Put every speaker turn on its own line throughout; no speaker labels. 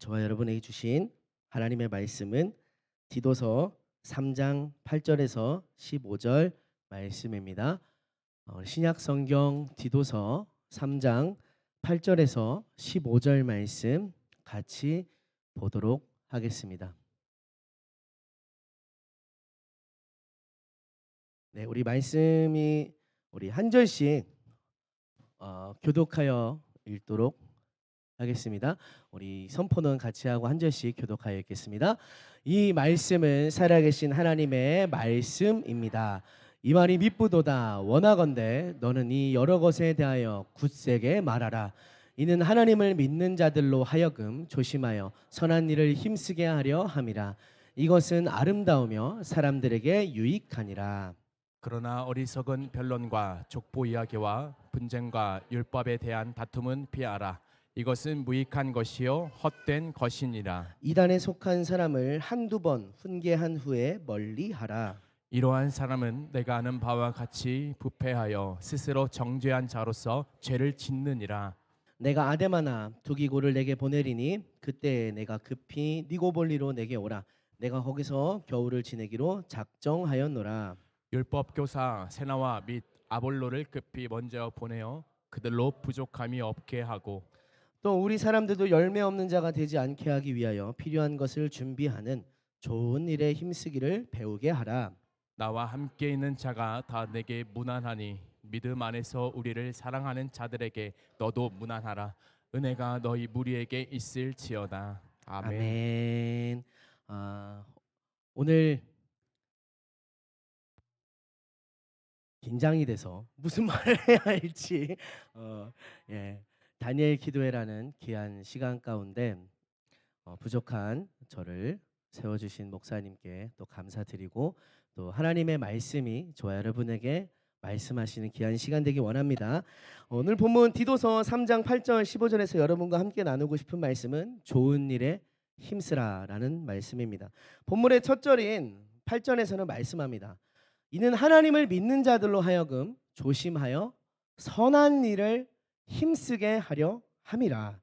저와 여러분에게 주신 하나님의 말씀은 디도서 3장 8절에서 15절 말씀입니다. 신약 성경 디도서 3장 8절에서 15절 말씀 같이 보도록 하겠습니다. 네, 우리 말씀이 우리 한 절씩 교독하여 읽도록 하겠습니다. 우리 선포는 같이 하고 한 절씩 교독하여 읽겠습니다. 이 말씀은 살아계신 하나님의 말씀입니다. 이 말이 미쁘도다. 원하건대 너는 이 여러 것에 대하여 굳세게 말하라. 이는 하나님을 믿는 자들로 하여금 조심하여 선한 일을 힘쓰게 하려 함이라. 이것은 아름다우며 사람들에게 유익하니라.
그러나 어리석은 변론과 족보 이야기와 분쟁과 율법에 대한 다툼은 피하라. 이것은 무익한 것이요 헛된 것이니라.
이단에 속한 사람을 한두 번 훈계한 후에 멀리하라.
이러한 사람은 내가 아는 바와 같이 부패하여 스스로 정죄한 자로서 죄를 짓느니라.
내가 아데마나 두기고를 내게 보내리니 그때 내가 급히 니고볼리로 내게 오라. 내가 거기서 겨울을 지내기로 작정하였노라.
율법 교사 세나와 및 아볼로를 급히 먼저 보내어 그들로 부족함이 없게 하고
또 우리 사람들도 열매 없는 자가 되지 않게 하기 위하여 필요한 것을 준비하는 좋은 일에 힘쓰기를 배우게 하라.
나와 함께 있는 자가 다 내게 무난하니 믿음 안에서 우리를 사랑하는 자들에게 너도 무난하라. 은혜가 너희 무리에게 있을지어다. 아멘.
아멘. 오늘 긴장이 돼서 무슨 말을 해야 할지 다니엘 기도회라는 귀한 시간 가운데 부족한 저를 세워주신 목사님께 또 감사드리고 또 하나님의 말씀이 저와 여러분에게 말씀하시는 귀한 시간 되기 원합니다. 오늘 본문 디도서 3장 8절 15절에서 여러분과 함께 나누고 싶은 말씀은 좋은 일에 힘쓰라라는 말씀입니다. 본문의 첫 절인 8절에서는 말씀합니다. 이는 하나님을 믿는 자들로 하여금 조심하여 선한 일을 힘쓰게 하려 함이라.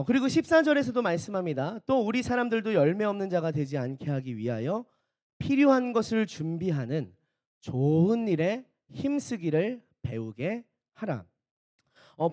그리고 14절에서도 말씀합니다. 또 우리 사람들도 열매 없는 자가 되지 않게 하기 위하여 필요한 것을 준비하는 좋은 일에 힘쓰기를 배우게 하라.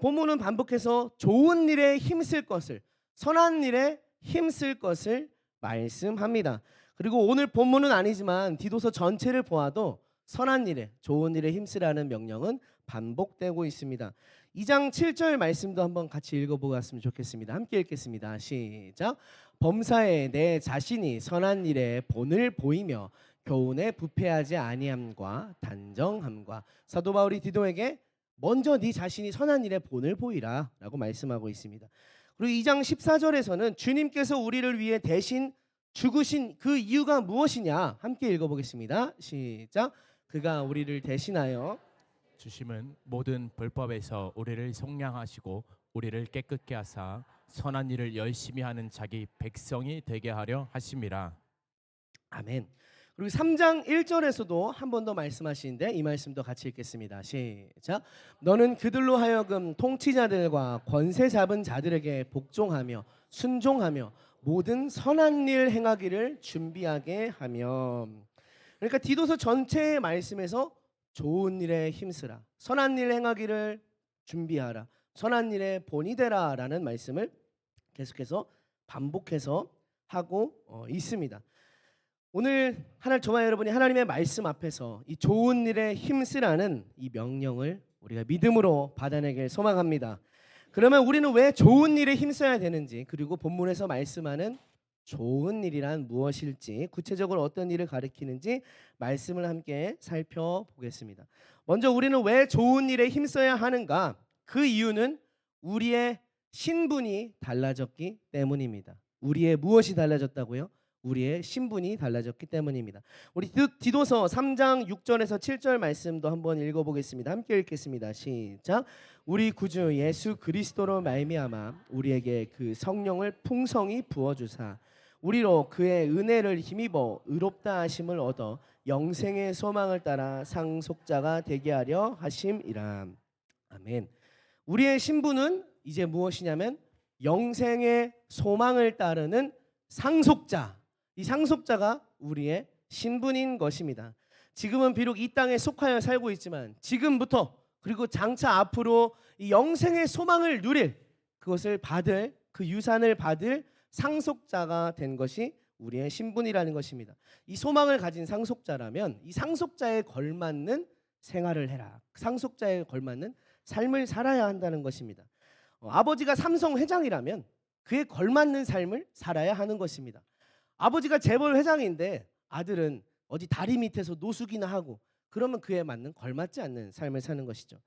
본문은 반복해서 좋은 일에 힘쓸 것을, 선한 일에 힘쓸 것을 말씀합니다. 그리고 오늘 본문은 아니지만 디도서 전체를 보아도 선한 일에, 좋은 일에 힘쓰라는 명령은 반복되고 있습니다. 2장 7절 말씀도 한번 같이 읽어보았으면 좋겠습니다. 함께 읽겠습니다. 시작. 범사에 내 자신이 선한 일에 본을 보이며 교훈에 부패하지 아니함과 단정함과. 사도 바울이 디도에게 먼저 네 자신이 선한 일에 본을 보이라 라고 말씀하고 있습니다. 그리고 2장 14절에서는 주님께서 우리를 위해 대신 죽으신 그 이유가 무엇이냐 함께 읽어보겠습니다. 시작. 그가 우리를 대신하여
주심은 모든 불법에서 우리를 속량하시고 우리를 깨끗게 하사 선한 일을 열심히 하는 자기 백성이 되게 하려 하심이라.
아멘. 그리고 3장 1절에서도 한 번 더 말씀하시는데 이 말씀도 같이 읽겠습니다. 시작. 너는 그들로 하여금 통치자들과 권세 잡은 자들에게 복종하며 순종하며 모든 선한 일 행하기를 준비하게 하며. 그러니까 디도서 전체의 말씀에서 좋은 일에 힘쓰라, 선한 일 행하기를 준비하라, 선한 일에 본이 되라 라는 말씀을 계속해서 반복해서 하고 있습니다. 오늘 저와 여러분이 하나님의 말씀 앞에서 이 좋은 일에 힘쓰라는 이 명령을 우리가 믿음으로 받아내길 소망합니다. 그러면 우리는 왜 좋은 일에 힘써야 되는지, 그리고 본문에서 말씀하는 좋은 일이란 무엇일지, 구체적으로 어떤 일을 가리키는지 말씀을 함께 살펴보겠습니다. 먼저 우리는 왜 좋은 일에 힘써야 하는가? 그 이유는 우리의 신분이 달라졌기 때문입니다. 우리의 무엇이 달라졌다고요? 우리의 신분이 달라졌기 때문입니다. 우리 디도서 3장 6절에서 7절 말씀도 한번 읽어보겠습니다. 함께 읽겠습니다. 시작. 우리 구주 예수 그리스도로 말미암아 우리에게 그 성령을 풍성히 부어주사 우리로 그의 은혜를 힘입어 의롭다 하심을 얻어 영생의 소망을 따라 상속자가 되게 하려 하심이라. 아멘. 우리의 신분은 이제 무엇이냐면 영생의 소망을 따르는 상속자. 이 상속자가 우리의 신분인 것입니다. 지금은 비록 이 땅에 속하여 살고 있지만 지금부터 그리고 장차 앞으로 이 영생의 소망을 누릴 그것을 받을 그 유산을 받을 상속자가 된 것이 우리의 신분이라는 것입니다. 이 소망을 가진 상속자라면 이 상속자에 걸맞는 생활을 해라. 상속자에 걸맞는 삶을 살아야 한다는 것입니다. 아버지가 삼성 회장이라면 그에 걸맞는 삶을 살아야 하는 것입니다. 아버지가 재벌 회장인데 아들은 어디 다리 밑에서 노숙이나 하고 그러면 그에 맞는 걸맞지 않는 삶을 사는 것이죠.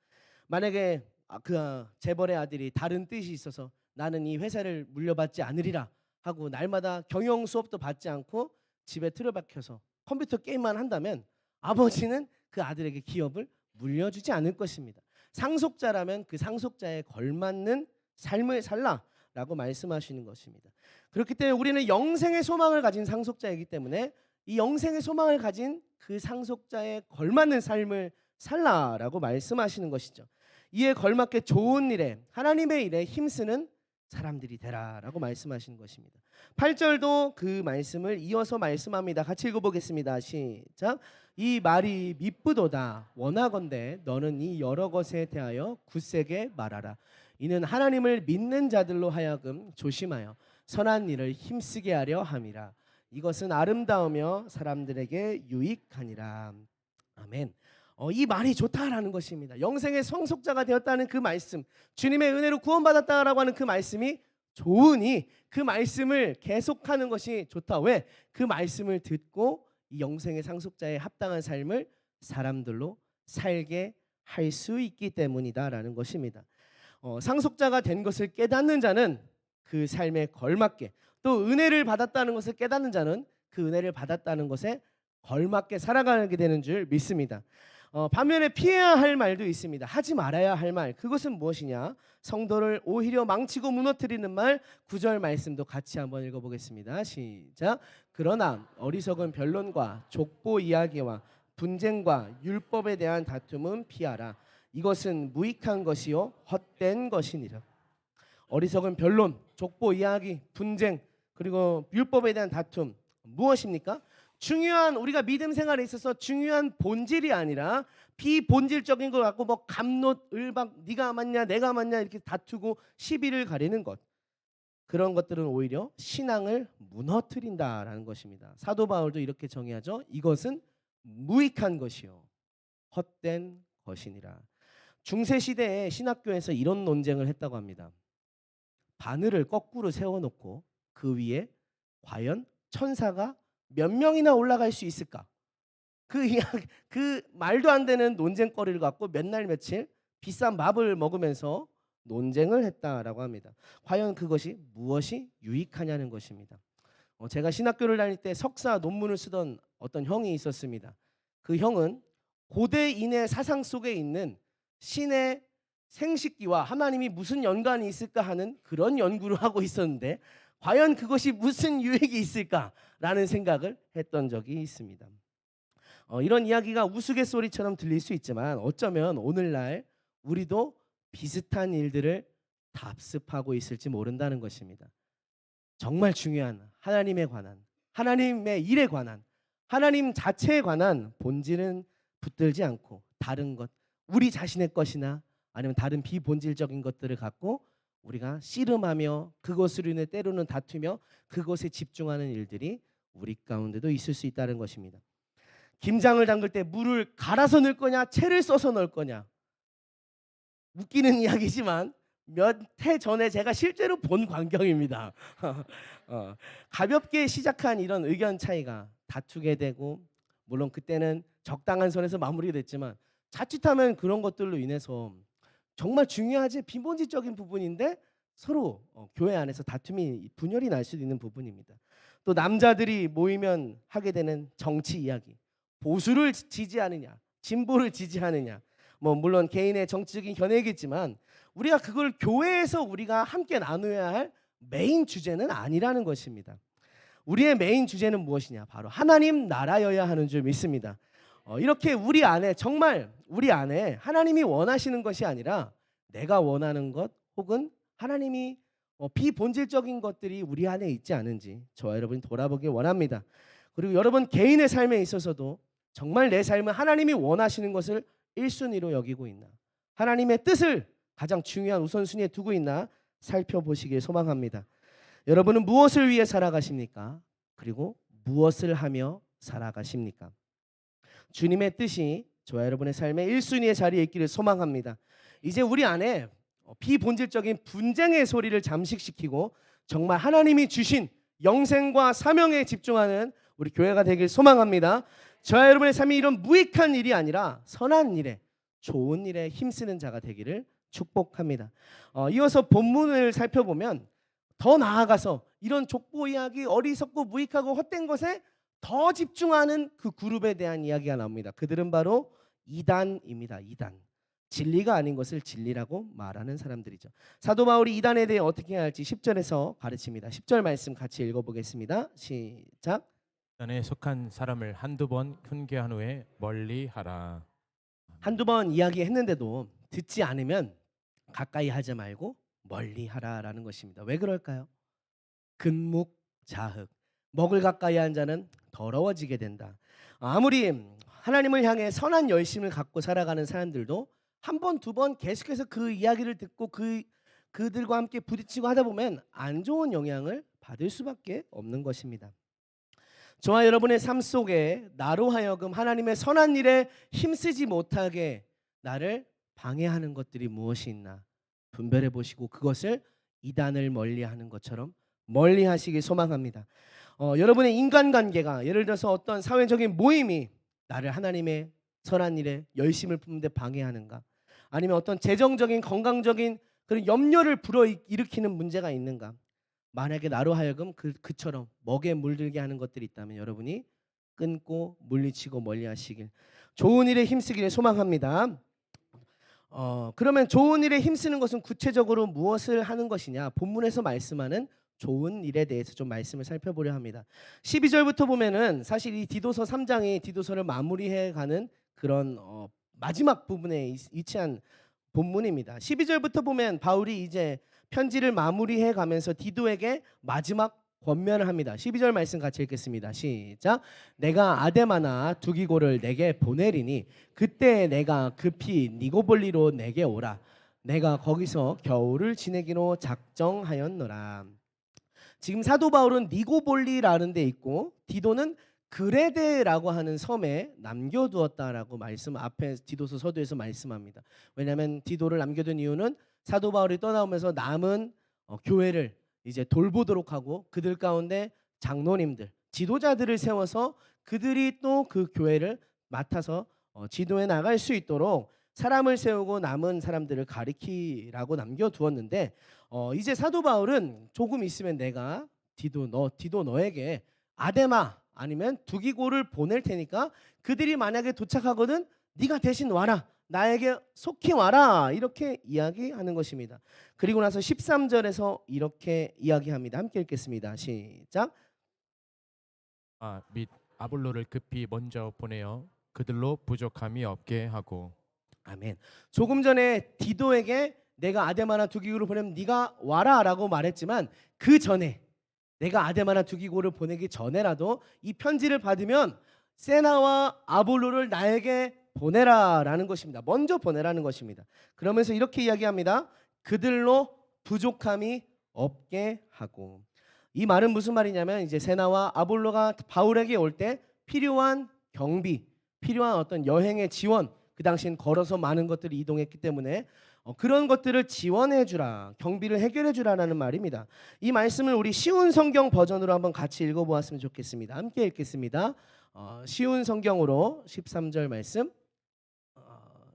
만약에 그 재벌의 아들이 다른 뜻이 있어서 나는 이 회사를 물려받지 않으리라 하고 날마다 경영 수업도 받지 않고 집에 틀어박혀서 컴퓨터 게임만 한다면 아버지는 그 아들에게 기업을 물려주지 않을 것입니다. 상속자라면 그 상속자에 걸맞는 삶을 살라라고 말씀하시는 것입니다. 그렇기 때문에 우리는 영생의 소망을 가진 상속자이기 때문에 이 영생의 소망을 가진 그 상속자에 걸맞는 삶을 살라라고 말씀하시는 것이죠. 이에 걸맞게 좋은 일에 하나님의 일에 힘쓰는 사람들이 되라라고 말씀하시는 것입니다. 8절도 그 말씀을 이어서 말씀합니다. 같이 읽어보겠습니다. 시작. 이 말이 미쁘도다 원하건대 너는 이 여러 것에 대하여 굳세게 말하라. 이는 하나님을 믿는 자들로 하여금 조심하여 선한 일을 힘쓰게 하려 함이라. 이것은 아름다우며 사람들에게 유익하니라. 아멘. 이 말이 좋다라는 것입니다. 영생의 상속자가 되었다는 그 말씀, 주님의 은혜로 구원받았다라고 하는 그 말씀이 좋으니 그 말씀을 계속하는 것이 좋다. 왜? 그 말씀을 듣고 이 영생의 상속자에 합당한 삶을 사람들로 살게 할 수 있기 때문이다라는 것입니다. 상속자가 된 것을 깨닫는 자는 그 삶에 걸맞게, 또 은혜를 받았다는 것을 깨닫는 자는 그 은혜를 받았다는 것에 걸맞게 살아가게 되는 줄 믿습니다. 반면에 피해야 할 말도 있습니다. 하지 말아야 할 말, 그것은 무엇이냐? 성도를 오히려 망치고 무너뜨리는 말, 9절 말씀도 같이 한번 읽어보겠습니다. 시작. 그러나 어리석은 변론과 족보 이야기와 분쟁과 율법에 대한 다툼은 피하라. 이것은 무익한 것이요 헛된 것이니라. 어리석은 변론, 족보 이야기, 분쟁, 그리고 율법에 대한 다툼, 무엇입니까? 중요한, 우리가 믿음 생활에 있어서 중요한 본질이 아니라 비본질적인 것 갖고 뭐 갑롯, 을박, 네가 맞냐 내가 맞냐 이렇게 다투고 시비를 가리는 것, 그런 것들은 오히려 신앙을 무너뜨린다라는 것입니다. 사도 바울도 이렇게 정의하죠. 이것은 무익한 것이요 헛된 것이니라. 중세 시대에 신학교에서 이런 논쟁을 했다고 합니다. 바늘을 거꾸로 세워놓고 그 위에 과연 천사가 몇 명이나 올라갈 수 있을까? 그 말도 안 되는 논쟁거리를 갖고 몇 날 며칠 비싼 밥을 먹으면서 논쟁을 했다라고 합니다. 과연 그것이 무엇이 유익하냐는 것입니다. 제가 신학교를 다닐 때 석사 논문을 쓰던 어떤 형이 있었습니다. 그 형은 고대인의 사상 속에 있는 신의 생식기와 하나님이 무슨 연관이 있을까 하는 그런 연구를 하고 있었는데 과연 그것이 무슨 유익이 있을까라는 생각을 했던 적이 있습니다. 이런 이야기가 우스갯소리처럼 들릴 수 있지만 어쩌면 오늘날 우리도 비슷한 일들을 답습하고 있을지 모른다는 것입니다. 정말 중요한 하나님에 관한, 하나님의 일에 관한, 하나님 자체에 관한 본질은 붙들지 않고 다른 것, 우리 자신의 것이나 아니면 다른 비본질적인 것들을 갖고 우리가 씨름하며 그것으로 인해 때로는 다투며 그것에 집중하는 일들이 우리 가운데도 있을 수 있다는 것입니다. 김장을 담글 때 물을 갈아서 넣을 거냐 채를 써서 넣을 거냐, 웃기는 이야기지만 몇 해 전에 제가 실제로 본 광경입니다. 가볍게 시작한 이런 의견 차이가 다투게 되고, 물론 그때는 적당한 선에서 마무리됐지만 자칫하면 그런 것들로 인해서 정말 중요하지 비본질적인 부분인데 서로 교회 안에서 다툼이 분열이 날 수도 있는 부분입니다. 또 남자들이 모이면 하게 되는 정치 이야기, 보수를 지지하느냐 진보를 지지하느냐, 물론 개인의 정치적인 견해이겠지만 우리가 그걸 교회에서 우리가 함께 나누어야 할 메인 주제는 아니라는 것입니다. 우리의 메인 주제는 무엇이냐? 바로 하나님 나라여야 하는 줄 믿습니다. 이렇게 우리 안에, 정말 우리 안에 하나님이 원하시는 것이 아니라 내가 원하는 것 혹은 하나님이 비본질적인 것들이 우리 안에 있지 않은지 저와 여러분이 돌아보길 원합니다. 그리고 여러분 개인의 삶에 있어서도 정말 내 삶은 하나님이 원하시는 것을 1순위로 여기고 있나, 하나님의 뜻을 가장 중요한 우선순위에 두고 있나 살펴보시길 소망합니다. 여러분은 무엇을 위해 살아가십니까? 그리고 무엇을 하며 살아가십니까? 주님의 뜻이 저와 여러분의 삶의 1순위의 자리에 있기를 소망합니다. 이제 우리 안에 비본질적인 분쟁의 소리를 잠식시키고 정말 하나님이 주신 영생과 사명에 집중하는 우리 교회가 되길 소망합니다. 저와 여러분의 삶이 이런 무익한 일이 아니라 선한 일에, 좋은 일에 힘쓰는 자가 되기를 축복합니다. 이어서 본문을 살펴보면 더 나아가서 이런 족보 이야기, 어리석고 무익하고 헛된 것에 더 집중하는 그 그룹에 대한 이야기가 나옵니다. 그들은 바로 이단입니다. 이단. 진리가 아닌 것을 진리라고 말하는 사람들이죠. 사도 바울이 이단에 대해 어떻게 해야 할지 10절에서 가르칩니다. 10절 말씀 같이 읽어보겠습니다. 시작.
이단에 속한 사람을 한두 번 훈계한 후에 멀리하라.
한두 번 이야기했는데도 듣지 않으면 가까이 하지 말고 멀리하라라는 것입니다. 왜 그럴까요? 근묵자흑. 먹을 가까이 한 자는 더러워지게 된다. 아무리 하나님을 향해 선한 열심을 갖고 살아가는 사람들도 한 번, 두 번 계속해서 그 이야기를 듣고 그들과 함께 부딪히고 하다 보면 안 좋은 영향을 받을 수밖에 없는 것입니다. 저와 여러분의 삶 속에 나로 하여금 하나님의 선한 일에 힘쓰지 못하게 나를 방해하는 것들이 무엇이 있나 분별해 보시고 그것을 이단을 멀리하는 것처럼 멀리하시길 소망합니다. 여러분의 인간관계가, 예를 들어서 어떤 사회적인 모임이 나를 하나님의 선한 일에 열심을 품는데 방해하는가, 아니면 어떤 재정적인 건강적인 그런 염려를 불어일으키는 문제가 있는가, 만약에 나로 하여금 그처럼 먹에 물들게 하는 것들이 있다면 여러분이 끊고 물리치고 멀리하시길, 좋은 일에 힘쓰기를 소망합니다. 그러면 좋은 일에 힘쓰는 것은 구체적으로 무엇을 하는 것이냐, 본문에서 말씀하는 좋은 일에 대해서 좀 말씀을 살펴보려 합니다. 12절부터 보면은 사실 이 디도서 3장이 디도서를 마무리해가는 그런 마지막 부분에 위치한 본문입니다. 12절부터 보면 바울이 이제 편지를 마무리해 가면서 디도에게 마지막 권면을 합니다. 12절 말씀 같이 읽겠습니다. 시작. 내가 아데마나 두기고를 내게 보내리니 그때 내가 급히 니고볼리로 내게 오라. 내가 거기서 겨울을 지내기로 작정하였노라. 지금 사도 바울은 니고볼리라는 데 있고 디도는 그레데라고 하는 섬에 남겨두었다라고 말씀 앞에 디도서 서두에서 말씀합니다. 왜냐하면 디도를 남겨둔 이유는 사도 바울이 떠나오면서 남은 교회를 이제 돌보도록 하고 그들 가운데 장로님들, 지도자들을 세워서 그들이 또 그 교회를 맡아서 지도해 나갈 수 있도록 사람을 세우고 남은 사람들을 가리키라고 남겨두었는데 이제 사도 바울은 조금 있으면 내가 디도 너에게 아데마 아니면 두기고를 보낼 테니까 그들이 만약에 도착하거든 네가 대신 와라, 나에게 속히 와라, 이렇게 이야기하는 것입니다. 그리고 나서 13절에서 이렇게 이야기합니다. 함께 읽겠습니다. 시작.
및 아볼로를 급히 먼저 보내어 그들로 부족함이 없게 하고.
아멘. 조금 전에 디도에게 내가 아데마나 두기고를 보내면 네가 와라라고 말했지만 그 전에, 내가 아데마나 두기고를 보내기 전에라도 이 편지를 받으면 세나와 아볼로를 나에게 보내라라는 것입니다. 먼저 보내라는 것입니다. 그러면서 이렇게 이야기합니다. 그들로 부족함이 없게 하고. 이 말은 무슨 말이냐면 이제 세나와 아볼로가 바울에게 올 때 필요한 경비, 필요한 어떤 여행의 지원, 그 당시엔 걸어서 많은 것들이 이동했기 때문에 그런 것들을 지원해 주라, 경비를 해결해 주라라는 말입니다. 이 말씀을 우리 쉬운 성경 버전으로 한번 같이 읽어보았으면 좋겠습니다. 함께 읽겠습니다. 쉬운 성경으로 13절 말씀.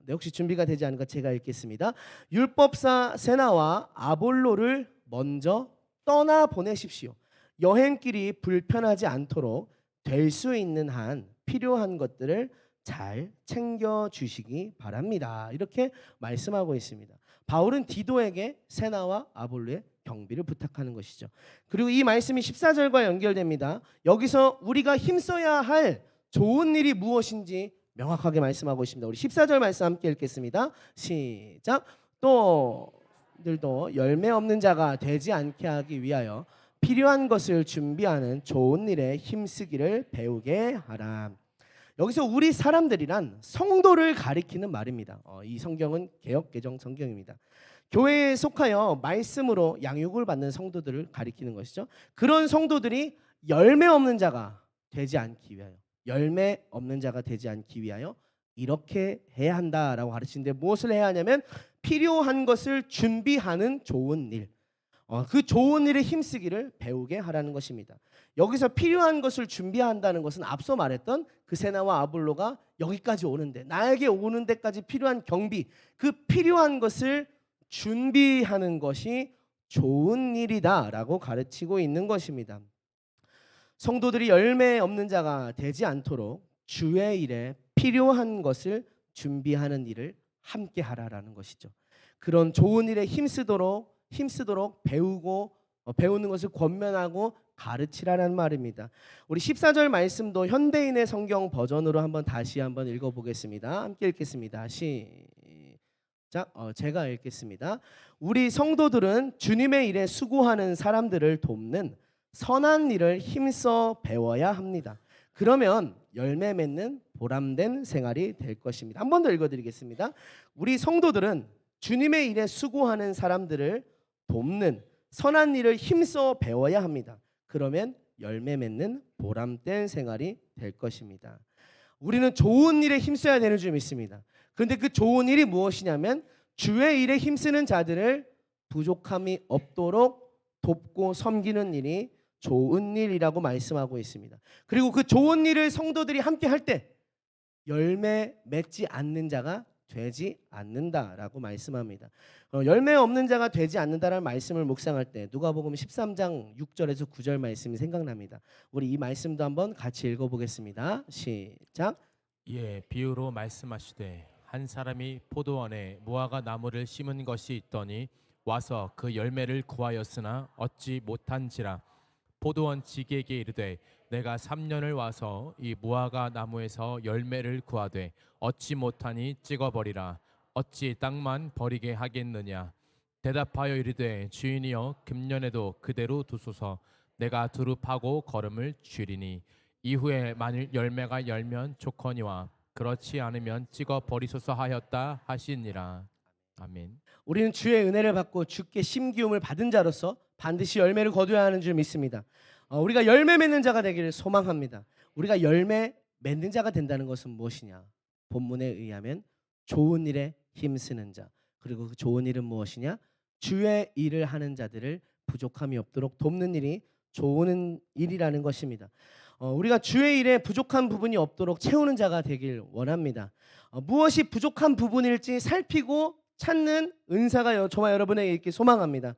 네, 혹시 준비가 되지 않은가 제가 읽겠습니다. 율법사 세나와 아볼로를 먼저 떠나 보내십시오. 여행길이 불편하지 않도록 될 수 있는 한 필요한 것들을 잘 챙겨 주시기 바랍니다. 이렇게 말씀하고 있습니다. 바울은 디도에게 세나와 아볼로의 경비를 부탁하는 것이죠. 그리고 이 말씀이 14절과 연결됩니다. 여기서 우리가 힘써야 할 좋은 일이 무엇인지 명확하게 말씀하고 있습니다. 우리 14절 말씀 함께 읽겠습니다. 시작. 또 성도들도 열매 없는 자가 되지 않게 하기 위하여 필요한 것을 준비하는 좋은 일에 힘쓰기를 배우게 하라. 여기서 우리 사람들이란 성도를 가리키는 말입니다. 이 성경은 개역개정 성경입니다. 교회에 속하여 말씀으로 양육을 받는 성도들을 가리키는 것이죠. 그런 성도들이 열매 없는 자가 되지 않기 위하여, 열매 없는 자가 되지 않기 위하여 이렇게 해야 한다라고 가르치는데, 무엇을 해야 하냐면 필요한 것을 준비하는 좋은 일, 그 좋은 일에 힘쓰기를 배우게 하라는 것입니다. 여기서 필요한 것을 준비한다는 것은 앞서 말했던 그 세나와 아볼로가 여기까지 오는데, 나에게 오는 데까지 필요한 경비, 그 필요한 것을 준비하는 것이 좋은 일이다라고 가르치고 있는 것입니다. 성도들이 열매 없는 자가 되지 않도록 주의 일에 필요한 것을 준비하는 일을 함께 하라라는 것이죠. 그런 좋은 일에 힘쓰도록 배우는 것을 권면하고 가르치라는 말입니다. 우리 14절 말씀도 현대인의 성경 버전으로 다시 한번 읽어보겠습니다. 함께 읽겠습니다. 시작. 제가 읽겠습니다. 우리 성도들은 주님의 일에 수고하는 사람들을 돕는 선한 일을 힘써 배워야 합니다. 그러면 열매 맺는 보람된 생활이 될 것입니다. 한 번 더 읽어드리겠습니다. 우리 성도들은 주님의 일에 수고하는 사람들을 돕는 선한 일을 힘써 배워야 합니다. 그러면 열매 맺는 보람된 생활이 될 것입니다. 우리는 좋은 일에 힘써야 되는 줄 믿습니다. 그런데 그 좋은 일이 무엇이냐면 주의 일에 힘쓰는 자들을 부족함이 없도록 돕고 섬기는 일이 좋은 일이라고 말씀하고 있습니다. 그리고 그 좋은 일을 성도들이 함께 할 때 열매 맺지 않는 자가 되지 않는다라고 말씀합니다. 열매 없는 자가 되지 않는다라는 말씀을 묵상할 때 누가복음 13장 6절에서 9절 말씀이 생각납니다. 우리 이 말씀도 한번 같이 읽어보겠습니다. 시작.
예, 비유로 말씀하시되 한 사람이 포도원에 무화과 나무를 심은 것이 있더니 와서 그 열매를 구하였으나 얻지 못한지라. 포도원 지기에게 이르되 내가 3년을 와서 이 무화과 나무에서 열매를 구하되 얻지 못하니 찍어버리라. 어찌 땅만 버리게 하겠느냐. 대답하여 이르되 주인이여 금년에도 그대로 두소서. 내가 두루 파고 거름을 줄이니 이후에 만일 열매가 열면 좋거니와 그렇지 않으면 찍어버리소서 하였다 하시니라. 아멘.
우리는 주의 은혜를 받고 주께 심기움을 받은 자로서 반드시 열매를 거둬야 하는 줄 믿습니다. 우리가 열매 맺는 자가 되기를 소망합니다. 우리가 열매 맺는 자가 된다는 것은 무엇이냐? 본문에 의하면 좋은 일에 힘쓰는 자, 그리고 그 좋은 일은 무엇이냐? 주의 일을 하는 자들을 부족함이 없도록 돕는 일이 좋은 일이라는 것입니다. 우리가 주의 일에 부족한 부분이 없도록 채우는 자가 되길 원합니다. 무엇이 부족한 부분일지 살피고 찾는 은사가 저와 여러분에게 있길 소망합니다.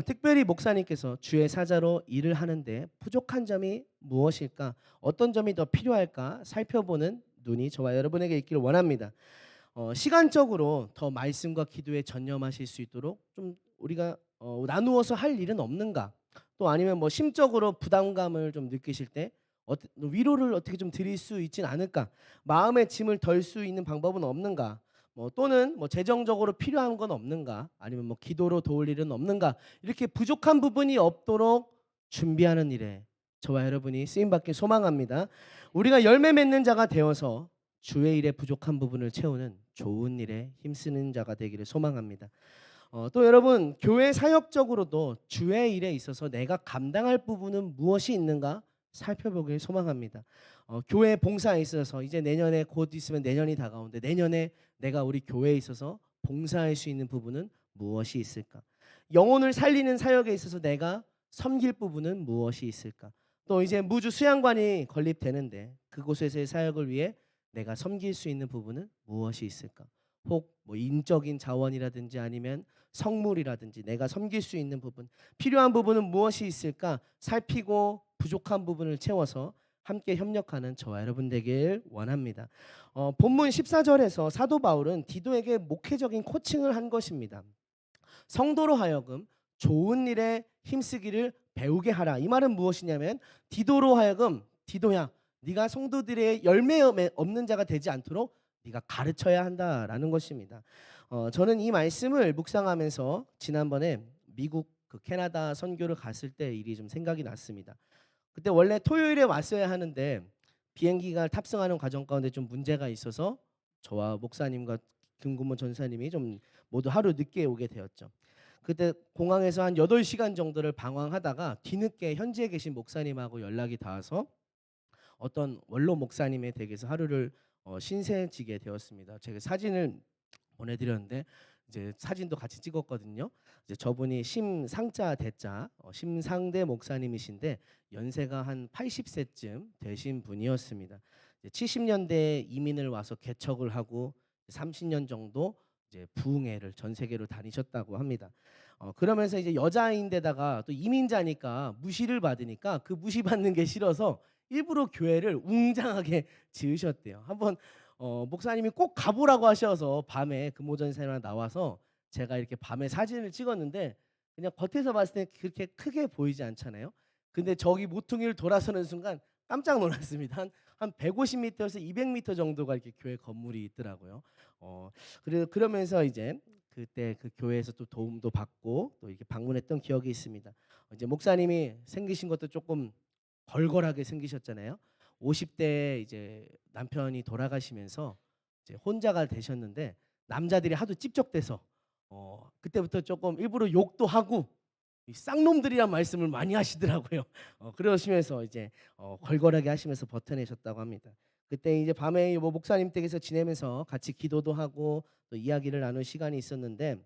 특별히 목사님께서 주의 사자로 일을 하는데 부족한 점이 무엇일까? 어떤 점이 더 필요할까? 살펴보는 눈이 저와 여러분에게 있기를 원합니다. 시간적으로 더 말씀과 기도에 전념하실 수 있도록 좀 우리가 나누어서 할 일은 없는가? 또 아니면 심적으로 부담감을 좀 느끼실 때 위로를 어떻게 좀 드릴 수 있진 않을까? 마음의 짐을 덜 수 있는 방법은 없는가? 또는 재정적으로 필요한 건 없는가? 아니면 기도로 도울 일은 없는가? 이렇게 부족한 부분이 없도록 준비하는 일에 저와 여러분이 쓰임받길 소망합니다. 우리가 열매 맺는 자가 되어서 주의 일에 부족한 부분을 채우는 좋은 일에 힘쓰는 자가 되기를 소망합니다. 또 여러분, 교회 사역적으로도 주의 일에 있어서 내가 감당할 부분은 무엇이 있는가 살펴보길 소망합니다. 교회 봉사에 있어서 이제 내년에 곧 있으면 내년이 다가오는데 내년에 내가 우리 교회에 있어서 봉사할 수 있는 부분은 무엇이 있을까? 영혼을 살리는 사역에 있어서 내가 섬길 부분은 무엇이 있을까? 또 이제 무주 수양관이 건립되는데 그곳에서의 사역을 위해 내가 섬길 수 있는 부분은 무엇이 있을까? 혹 인적인 자원이라든지 아니면 성물이라든지 내가 섬길 수 있는 부분, 필요한 부분은 무엇이 있을까? 살피고 부족한 부분을 채워서 함께 협력하는 저와 여러분 되길 원합니다. 본문 14절에서 사도 바울은 디도에게 목회적인 코칭을 한 것입니다. 성도로 하여금 좋은 일에 힘쓰기를 배우게 하라. 이 말은 무엇이냐면 디도로 하여금 디도야, 네가 성도들의 열매 없는 자가 되지 않도록 네가 가르쳐야 한다라는 것입니다. 저는 이 말씀을 묵상하면서 지난번에 미국 그 캐나다 선교를 갔을 때 일이 좀 생각이 났습니다. 그때 원래 토요일에 왔어야 하는데 비행기가 탑승하는 과정 가운데 좀 문제가 있어서 저와 목사님과 김구모 전사님이 좀 모두 하루 늦게 오게 되었죠. 그때 공항에서 한 8시간 정도를 방황하다가 뒤늦게 현지에 계신 목사님하고 연락이 닿아서 어떤 원로 목사님의 댁에서 하루를 신세지게 되었습니다. 제가 사진을 보내드렸는데 이제 사진도 같이 찍었거든요. 이제 저분이 심상자 대자 심상대 목사님이신데 연세가 한 80세쯤 되신 분이었습니다. 70년대에 이민을 와서 개척을 하고 30년 정도 이제 부흥회를 전 세계로 다니셨다고 합니다. 그러면서 이제 여자인데다가 또 이민자니까 무시를 받으니까 그 무시받는 게 싫어서 일부러 교회를 웅장하게 지으셨대요. 한번 목사님이 꼭 가보라고 하셔서 밤에 금오전사랑 나와서 제가 이렇게 밤에 사진을 찍었는데 그냥 겉에서 봤을 때 그렇게 크게 보이지 않잖아요. 근데 저기 모퉁이를 돌아서는 순간 깜짝 놀랐습니다. 한 150m에서 200m 정도가 이렇게 교회 건물이 있더라고요. 그러면서 이제 그때 그 교회에서 또 도움도 받고 또 이렇게 방문했던 기억이 있습니다. 이제 목사님이 생기신 것도 조금 걸걸하게 생기셨잖아요. 50대 이제 남편이 돌아가시면서 이제 혼자가 되셨는데 남자들이 하도 찝적대서 그때부터 조금 일부러 욕도 하고 이 쌍놈들이란 말씀을 많이 하시더라고요. 그러시면서 이제 걸걸하게 하시면서 버텨내셨다고 합니다. 그때 이제 밤에 뭐 목사님 댁에서 지내면서 같이 기도도 하고 또 이야기를 나눌 시간이 있었는데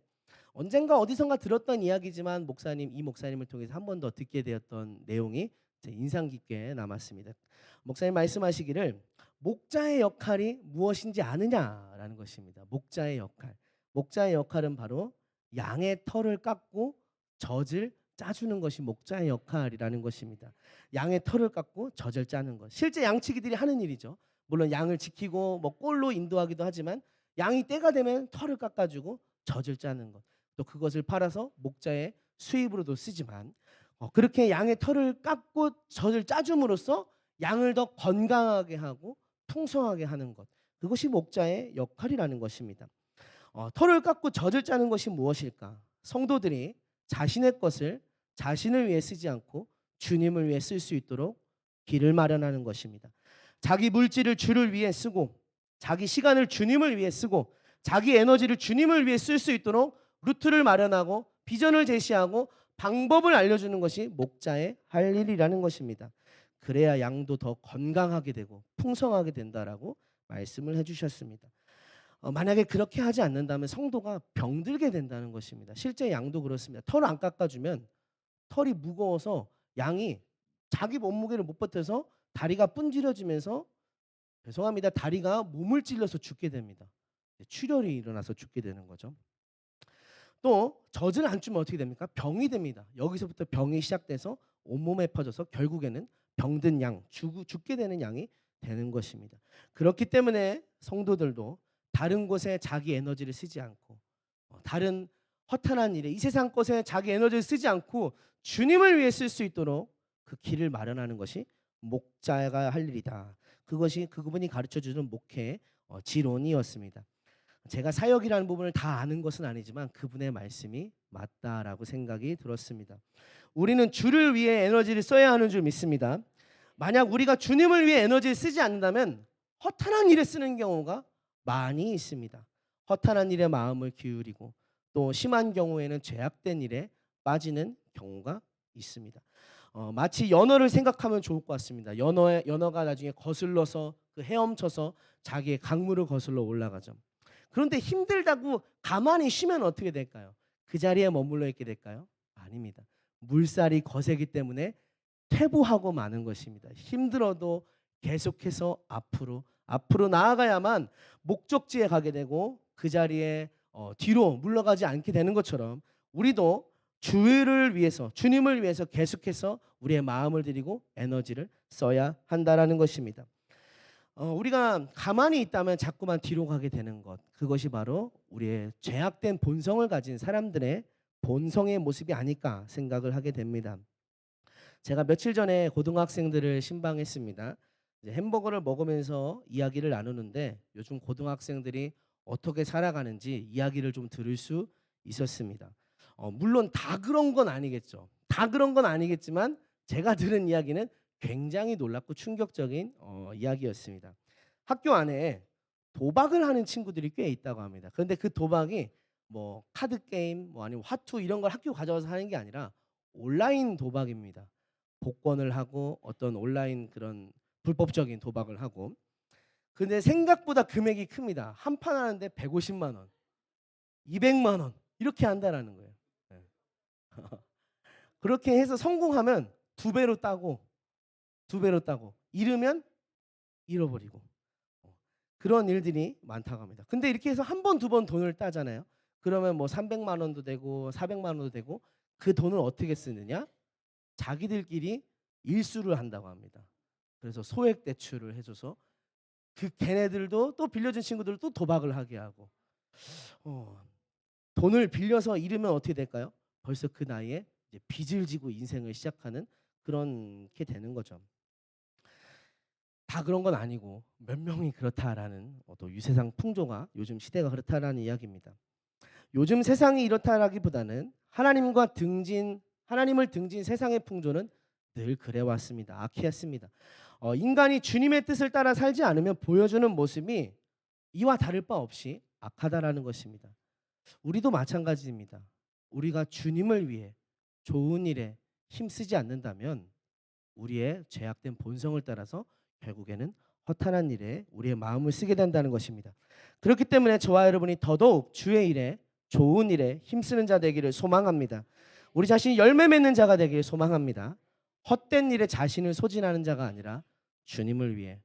언젠가 어디선가 들었던 이야기지만 이 목사님을 통해서 한 번 더 듣게 되었던 내용이 제 인상 깊게 남았습니다. 목사님 말씀하시기를 목자의 역할이 무엇인지 아느냐라는 것입니다. 목자의 역할. 목자의 역할은 바로 양의 털을 깎고 젖을 짜주는 것이 목자의 역할이라는 것입니다. 양의 털을 깎고 젖을 짜는 것. 실제 양치기들이 하는 일이죠. 물론 양을 지키고 뭐 꼴로 인도하기도 하지만 양이 때가 되면 털을 깎아주고 젖을 짜는 것. 또 그것을 팔아서 목자의 수입으로도 쓰지만 그렇게 양의 털을 깎고 젖을 짜줌으로써 양을 더 건강하게 하고 풍성하게 하는 것. 그것이 목자의 역할이라는 것입니다. 털을 깎고 젖을 짜는 것이 무엇일까? 성도들이 자신의 것을 자신을 위해 쓰지 않고 주님을 위해 쓸 수 있도록 길을 마련하는 것입니다. 자기 물질을 주를 위해 쓰고 자기 시간을 주님을 위해 쓰고 자기 에너지를 주님을 위해 쓸 수 있도록 루트를 마련하고 비전을 제시하고 방법을 알려주는 것이 목자의 할 일이라는 것입니다. 그래야 양도 더 건강하게 되고 풍성하게 된다라고 말씀을 해주셨습니다. 만약에 그렇게 하지 않는다면 성도가 병들게 된다는 것입니다. 실제 양도 그렇습니다. 털을 안 깎아주면 털이 무거워서 양이 자기 몸무게를 못 버텨서 다리가 분지러지면서 죄송합니다. 다리가 몸을 찔러서 죽게 됩니다. 출혈이 일어나서 죽게 되는 거죠. 또 젖을 안 주면 어떻게 됩니까? 병이 됩니다. 여기서부터 병이 시작돼서 온몸에 퍼져서 결국에는 병든 양, 죽게 되는 양이 되는 것입니다. 그렇기 때문에 성도들도 다른 곳에 자기 에너지를 쓰지 않고 다른 허탄한 일에 이 세상 것에 자기 에너지를 쓰지 않고 주님을 위해 쓸 수 있도록 그 길을 마련하는 것이 목자가 할 일이다. 그것이 그분이 가르쳐주는 목회의 지론이었습니다. 제가 사역이라는 부분을 다 아는 것은 아니지만 그분의 말씀이 맞다라고 생각이 들었습니다. 우리는 주를 위해 에너지를 써야 하는 줄 믿습니다. 만약 우리가 주님을 위해 에너지를 쓰지 않는다면 허탄한 일에 쓰는 경우가 많이 있습니다. 허탄한 일에 마음을 기울이고 또 심한 경우에는 죄악된 일에 빠지는 경우가 있습니다. 마치 연어를 생각하면 좋을 것 같습니다. 연어가 나중에 거슬러서 그 헤엄쳐서 자기의 강물을 거슬러 올라가죠. 그런데 힘들다고 가만히 쉬면 어떻게 될까요? 그 자리에 머물러 있게 될까요? 아닙니다. 물살이 거세기 때문에 퇴보하고 마는 것입니다. 힘들어도 계속해서 앞으로 나아가야만 목적지에 가게 되고 그 자리에 뒤로 물러가지 않게 되는 것처럼 우리도 주를 위해서 주님을 위해서 계속해서 우리의 마음을 드리고 에너지를 써야 한다라는 것입니다. 우리가 가만히 있다면 자꾸만 뒤로 가게 되는 것, 그것이 바로 우리의 죄악된 본성을 가진 사람들의 본성의 모습이 아닐까 생각을 하게 됩니다. 제가 며칠 전에 고등학생들을 신방했습니다. 이제 햄버거를 먹으면서 이야기를 나누는데 요즘 고등학생들이 어떻게 살아가는지 이야기를 좀 들을 수 있었습니다. 물론 다 그런 건 아니겠죠. 다 그런 건 아니겠지만 제가 들은 이야기는 굉장히 놀랍고 충격적인 이야기였습니다. 학교 안에 도박을 하는 친구들이 꽤 있다고 합니다. 그런데 그 도박이 뭐 카드 게임, 뭐 아니면 화투 이런 걸 학교 가져와서 하는 게 아니라 온라인 도박입니다. 복권을 하고 어떤 온라인 그런 불법적인 도박을 하고. 근데 생각보다 금액이 큽니다. 한 판 하는데 150만 원, 200만 원 이렇게 한다라는 거예요. 네. 그렇게 해서 성공하면 두 배로 따고 잃으면 잃어버리고 그런 일들이 많다고 합니다. 근데 이렇게 해서 한 번, 두 번 돈을 따잖아요. 그러면 뭐 300만 원도 되고 400만 원도 되고 그 돈을 어떻게 쓰느냐? 자기들끼리 일수를 한다고 합니다. 그래서 소액 대출을 해줘서 그 걔네들도 또 빌려준 친구들도 또 도박을 하게 하고 돈을 빌려서 잃으면 어떻게 될까요? 벌써 그 나이에 이제 빚을 지고 인생을 시작하는 그런 게 되는 거죠. 다 그런 건 아니고 몇 명이 그렇다라는 또 유세상 풍조가 요즘 시대가 그렇다라는 이야기입니다. 요즘 세상이 이렇다라기보다는 하나님을 등진 세상의 풍조는 늘 그래왔습니다. 악해였습니다. 인간이 주님의 뜻을 따라 살지 않으면 보여주는 모습이 이와 다를 바 없이 악하다라는 것입니다. 우리도 마찬가지입니다. 우리가 주님을 위해 좋은 일에 힘쓰지 않는다면 우리의 죄악된 본성을 따라서 결국에는 허탄한 일에 우리의 마음을 쓰게 된다는 것입니다. 그렇기 때문에 저와 여러분이 더더욱 주의 일에 좋은 일에 힘쓰는 자 되기를 소망합니다. 우리 자신이 열매 맺는 자가 되기를 소망합니다. 헛된 일에 자신을 소진하는 자가 아니라 주님을 위해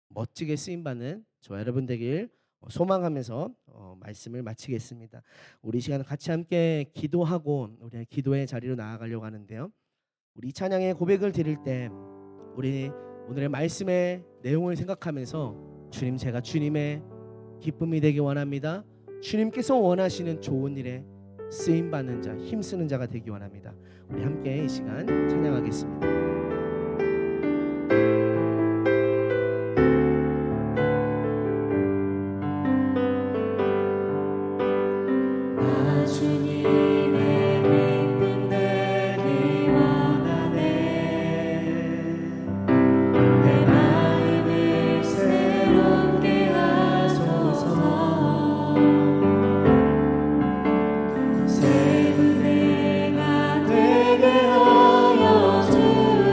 멋지게 쓰임받는 저와 여러분 되길 소망하면서 말씀을 마치겠습니다. 우리 시간 같이 함께 기도하고 우리의 기도의 자리로 나아가려고 하는데요. 우리 이 찬양의 고백을 드릴 때 우리 오늘의 말씀의 내용을 생각하면서 주님, 제가 주님의 기쁨이 되기 원합니다. 주님께서 원하시는 좋은 일에 쓰임받는 자, 힘쓰는 자가 되기 원합니다. 우리 함께 이 시간 찬양하겠습니다.
새로운 내가 되게 하여 주옵소서.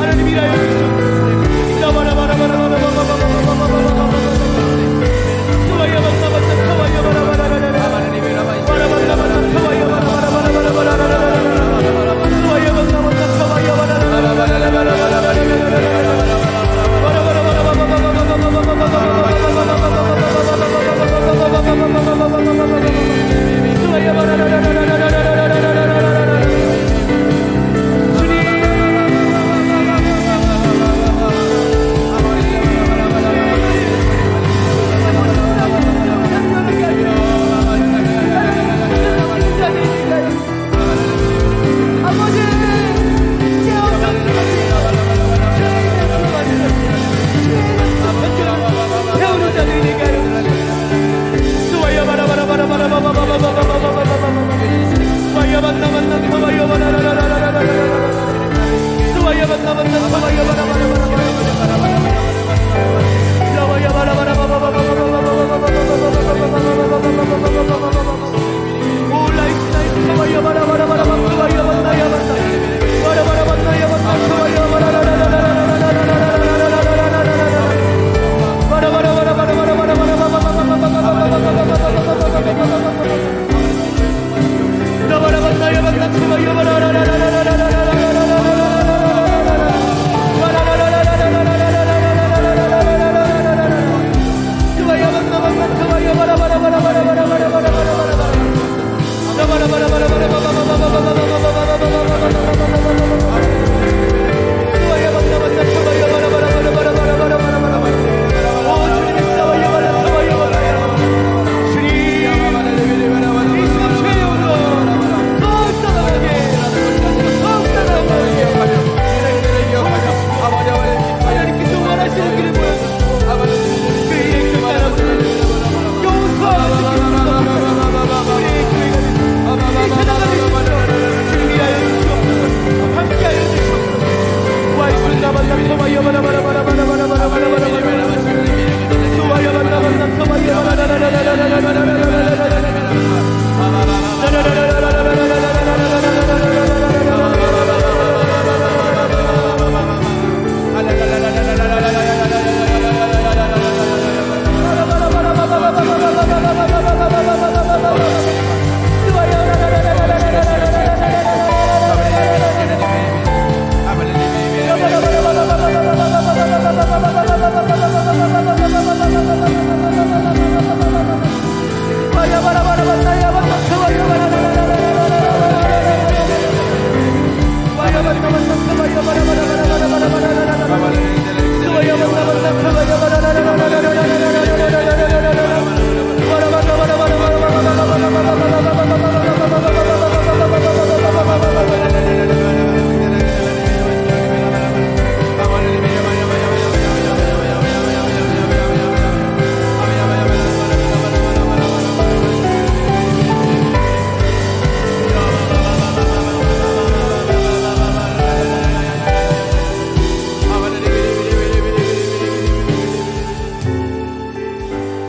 하나님 일하여 주시옵소서.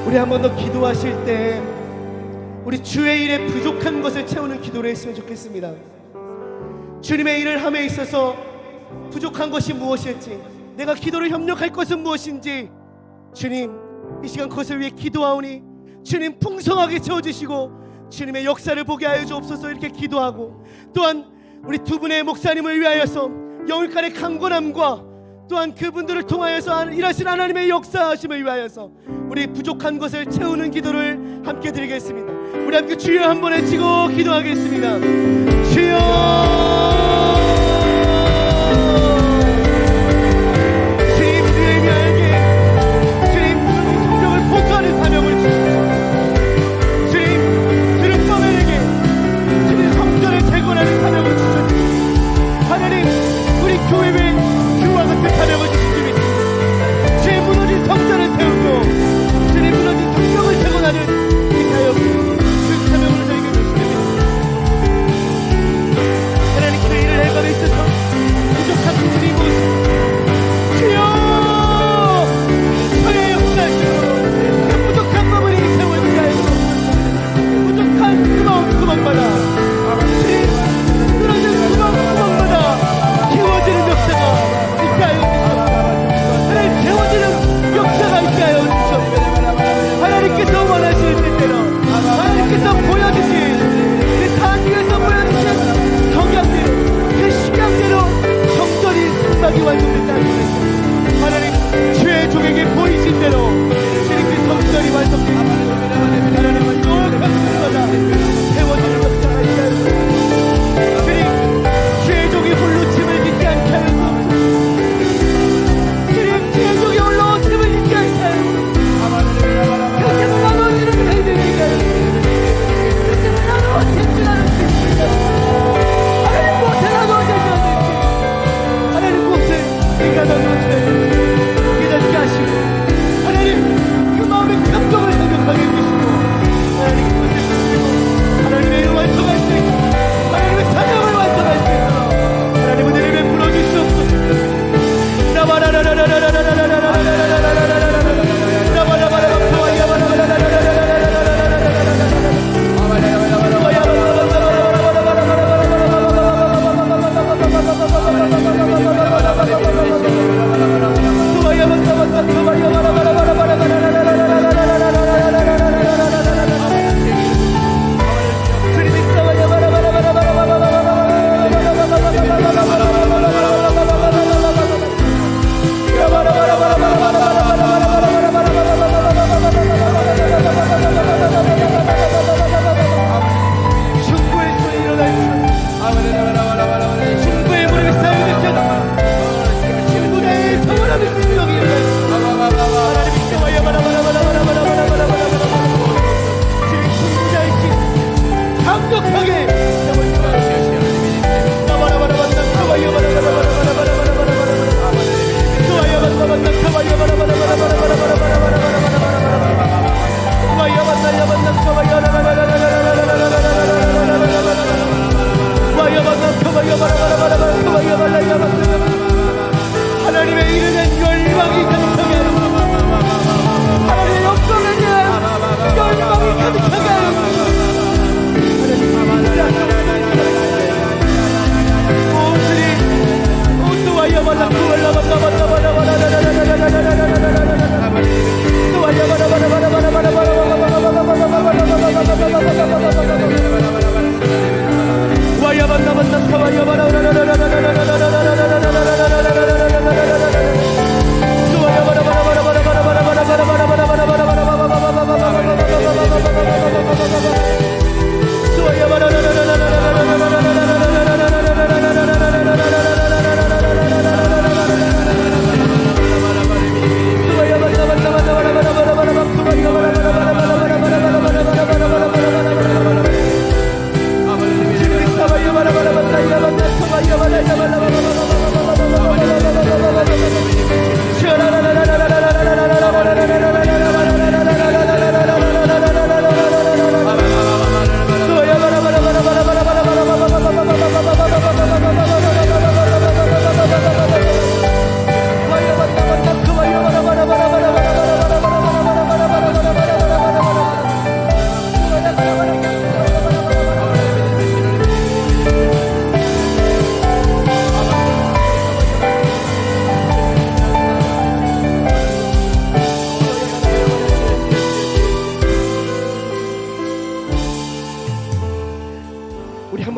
우리 한 번 더 기도하실 때 우리 주의 일에 부족한 것을 채우는 기도를 했으면 좋겠습니다. 주님의 일을 함에 있어서 부족한 것이 무엇일지, 내가 기도를 협력할 것은 무엇인지, 주님 이 시간 그것을 위해 기도하오니 주님 풍성하게 채워주시고 주님의 역사를 보게 하여 주옵소서. 이렇게 기도하고, 또한 우리 두 분의 목사님을 위하여서 영일간의 강건함과 또한 그분들을 통하여서 일하신 하나님의 역사하심을 위하여서 우리 부족한 것을 채우는 기도를 함께 드리겠습니다. 우리 함께 주여 한번 외치고 기도하겠습니다. 주여, 주님 우리의 위하여게 주님 무슨 성경을 보수하는 사명을 주시고, 주님 주는 떠내게 주님 성전을 재건하는 사명을 주셨고, 하나님 우리 교회에 그와 같은 사명을 주시기 위해 주의 무너진 성전을 세우고 주의 무너진 성경을 재건하는 이 사역, 그 사명을 저에게 주시기 위해 하나님 그 일을 해가며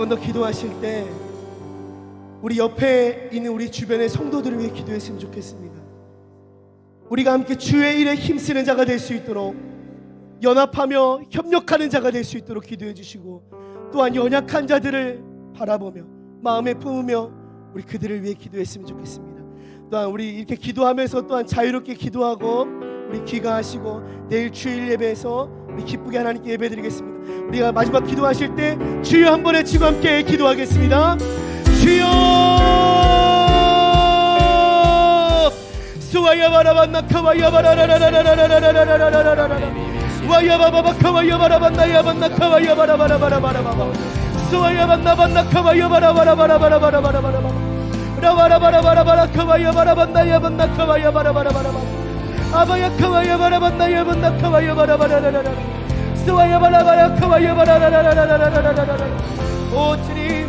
번 더 기도하실 때 우리 옆에 있는 우리 주변의 성도들을 위해 기도했으면 좋겠습니다. 우리가 함께 주의 일에 힘쓰는 자가 될 수 있도록, 연합하며 협력하는 자가 될 수 있도록 기도해 주시고, 또한 연약한 자들을 바라보며 마음에 품으며 우리 그들을 위해 기도했으면 좋겠습니다. 또한 우리 이렇게 기도하면서 또한 자유롭게 기도하고 우리 귀가하시고 내일 주일 예배에서 우리 기쁘게 하나님께 예배드리겠습니다. 우리가 마지막 기도하실 때 주여 한 번 외치고 함께 기도하겠습니다. 주여 스와야바라반나카와야바라라라라라라라라라라라라라라라라라 와야바바바카와야바라반나야반나카와야바라바라바라바라바라 스와야반나반나카와야바라바라바라바라바라바라 라바라바라바라바라카와야바라반나야반나카와야바라바라바라바라 아바야카와야바라반나야반나카와야바라바라라라라 스와야바라바라카와야바라라라라라라라라라 오 주님